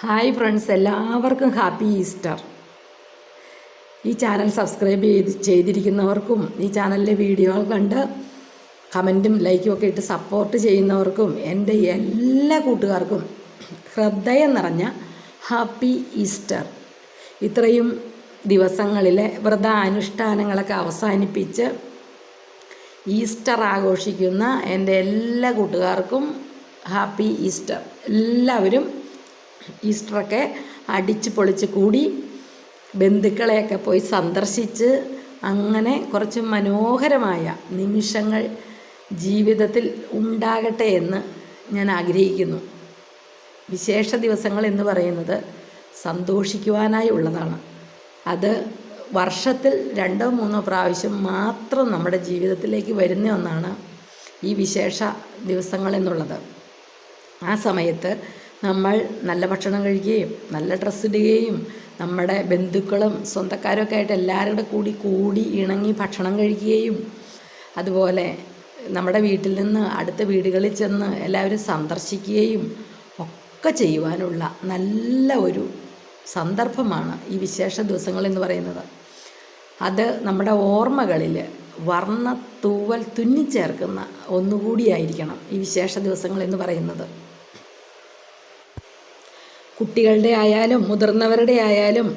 Hi friends, എല്ലാവർക്കും happy Easter. ഈ channel subscribe ചെയ്തിരിക്കുന്നവർക്കും ഈ ചാനലിലെ വീഡിയോകൾ കണ്ട് കമൻറ്റും ലൈക്കും ഒക്കെ ഇട്ട് സപ്പോർട്ട് ചെയ്യുന്നവർക്കും എൻ്റെ എല്ലാ കൂട്ടുകാർക്കും ഹൃദയം നിറഞ്ഞ ഹാപ്പി ഈസ്റ്റർ. ഇത്രയും ദിവസങ്ങളിലെ വ്രതാനുഷ്ഠാനങ്ങളൊക്കെ അവസാനിപ്പിച്ച് ഈസ്റ്റർ ആഘോഷിക്കുന്ന എൻ്റെ എല്ലാ കൂട്ടുകാർക്കും ഹാപ്പി ഈസ്റ്റർ. എല്ലാവരും ഈസ്റ്ററൊക്കെ അടിച്ച് പൊളിച്ച് കൂടി ബന്ധുക്കളെയൊക്കെ പോയി സന്ദർശിച്ച് അങ്ങനെ കുറച്ച് മനോഹരമായ നിമിഷങ്ങൾ ജീവിതത്തിൽ ഉണ്ടാകട്ടെ എന്ന് ഞാൻ ആഗ്രഹിക്കുന്നു. വിശേഷ ദിവസങ്ങൾ എന്ന് പറയുന്നത് സന്തോഷിക്കുവാനായി ഉള്ളതാണ്. അത് വർഷത്തിൽ 2-3 പ്രാവശ്യം മാത്രം നമ്മുടെ ജീവിതത്തിലേക്ക് വരുന്ന ഒന്നാണ് ഈ വിശേഷ ദിവസങ്ങൾ എന്നുള്ളത്. ആ സമയത്ത് നമ്മൾ നല്ല ഭക്ഷണം കഴിക്കുകയും നല്ല ഡ്രസ്സ് ഇടുകയും നമ്മുടെ ബന്ധുക്കളും സ്വന്തക്കാരൊക്കെ ആയിട്ട് എല്ലാവരുടെ കൂടി ഇണങ്ങി ഭക്ഷണം കഴിക്കുകയും അതുപോലെ നമ്മുടെ വീട്ടിൽ നിന്ന് അടുത്ത വീടുകളിൽ ചെന്ന് എല്ലാവരും സന്ദർശിക്കുകയും ഒക്കെ ചെയ്യുവാനുള്ള നല്ല ഒരു സന്ദർഭമാണ് ഈ വിശേഷ ദിവസങ്ങൾ എന്ന് പറയുന്നത്. അത് നമ്മുടെ ഓർമ്മകളിൽ വർണ്ണത്തൂവൽ തുന്നിച്ചേർക്കുന്ന ഒന്നുകൂടിയായിരിക്കണം ഈ വിശേഷ ദിവസങ്ങൾ എന്ന് പറയുന്നത്. കുട്ടികളുടെ ആയാലും മുതിർന്നവരുടെ ആയാലും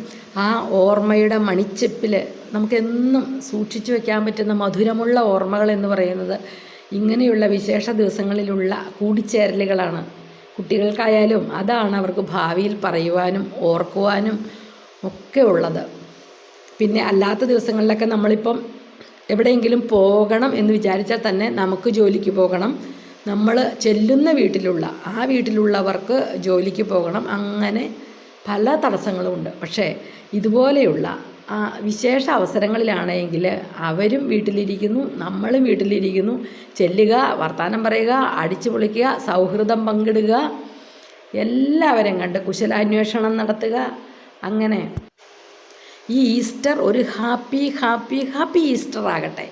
ആ ഓർമ്മയുടെ മണിച്ചെപ്പിൽ നമുക്കെന്നും സൂക്ഷിച്ചു വയ്ക്കാൻ പറ്റുന്ന മധുരമുള്ള ഓർമ്മകൾ എന്ന് പറയുന്നത് ഇങ്ങനെയുള്ള വിശേഷ ദിവസങ്ങളിലുള്ള കൂടിച്ചേരലുകളാണ്. കുട്ടികൾക്കായാലും അതാണ് അവർക്ക് ഭാവിയിൽ പറയുവാനും ഓർക്കുവാനും ഒക്കെ ഉള്ളത്. പിന്നെ അല്ലാത്ത ദിവസങ്ങളിലൊക്കെ നമ്മളിപ്പം എവിടെയെങ്കിലും പോകണം എന്ന് വിചാരിച്ചാൽ തന്നെ നമുക്ക് ജോലിക്ക് പോകണം, നമ്മൾ ചെല്ലുന്ന ആ വീട്ടിലുള്ളവർക്ക് ജോലിക്ക് പോകണം, അങ്ങനെ പല തടസ്സങ്ങളുമുണ്ട്. പക്ഷേ ഇതുപോലെയുള്ള ആ വിശേഷ അവസരങ്ങളിലാണെങ്കിൽ അവരും വീട്ടിലിരിക്കുന്നു, നമ്മളും വീട്ടിലിരിക്കുന്നു. ചെല്ലുക, വർത്തമാനം പറയുക, അടിച്ചു പൊളിക്കുക, സൗഹൃദം പങ്കിടുക, എല്ലാവരും കണ്ട് കുശലാന്വേഷണം നടത്തുക. അങ്ങനെ ഈ ഈസ്റ്റർ ഒരു ഹാപ്പി ഹാപ്പി ഹാപ്പി ഈസ്റ്റർ ആകട്ടെ.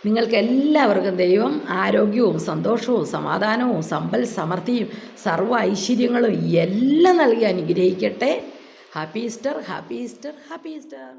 നിങ്ങൾക്ക് എല്ലാവർക്കും ദൈവം ആരോഗ്യവും സന്തോഷവും സമാധാനവും സമ്പൽ സമൃദ്ധിയും സർവ്വ ഐശ്വര്യങ്ങളും എല്ലാം നൽകി അനുഗ്രഹിക്കട്ടെ. Happy Easter, happy Easter, happy Easter.